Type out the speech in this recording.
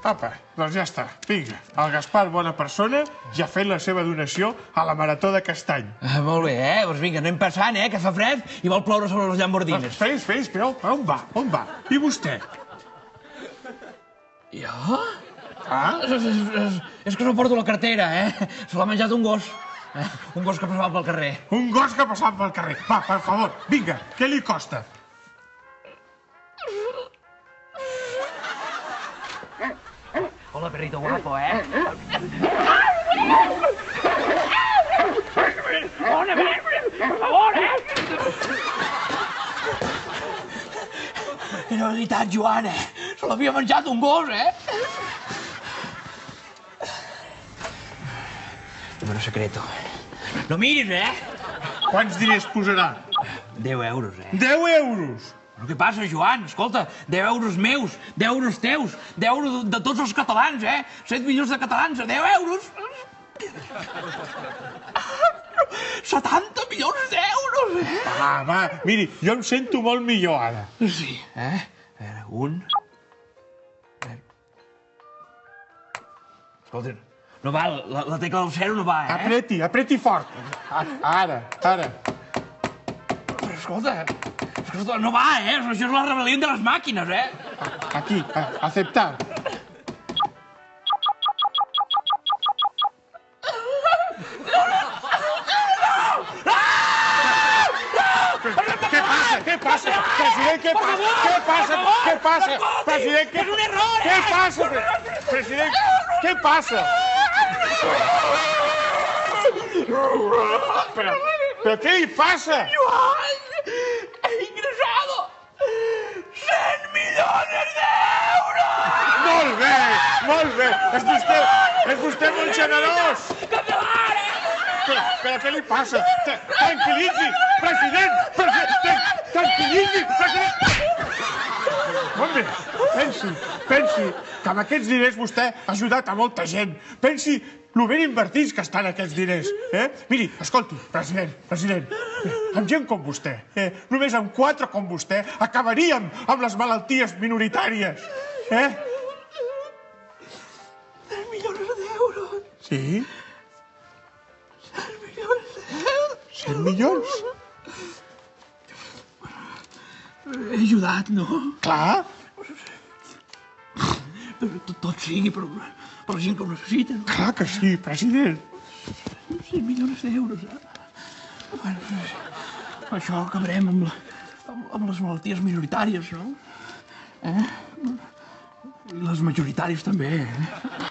Apa, doncs ja està. Vinga, el Gaspar, bona persona, ja ha fet la seva donació a la Marató de Castany. Molt bé, Doncs vinga, anem passant, que fa fred i vol ploure sobre les llambordines. Espera, on va? On va? I vostè? Jo? Ah? És que no porto la cartera, Se l'ha menjat un gos. Un gos que passava pel carrer. Un gos que passava pel carrer. Va, per favor, vinga, què li costa? Hola, perrito guapo, Per favor, Era veritat, Joan, Se l'havia menjat un gos, Número secreto. No miris, Quants diners posarà? 10 euros, 10 euros! Però què passa, Joan? Escolta, 10 euros meus, 10 euros teus, 10 euros de tots els catalans, 7 milions de catalans, 10 euros! 70 milions d'euros, Va, miri, jo em sento molt millor ara. Sí, A veure, un... Escolta, no va, la tecla del 0 no va, Apreti fort. Ara. Però escolta, no va, Això és la rebel·lió de les màquines, Aquí, aceptar. Què passa? President, què passa? President, és un error, Què passa? President, què passa? Però què li passa? Joan, he ingresado 100 millones d'euros! Molt bé. És vostè molt generós. Però què li passa? Tranquil·litzi, president! Tranquil·litzi, president! Home, pensi que amb aquests diners vostè ha ajudat a molta gent. Pensi lo ben invertits que estan aquests diners. Miri, escolti, president, amb gent com vostè, només amb 4 com vostè, acabaríem amb les malalties minoritàries. 100 millones d'euros. Sí? 100 millones d'euros. 100 milions? He ajudat, no? Clar. Tot sigui per la gent que ho necessita, no? Clar que sí, president. 100 milions d'euros, Bueno, això acabarem amb les malalties minoritàries, no? I les majoritàries també,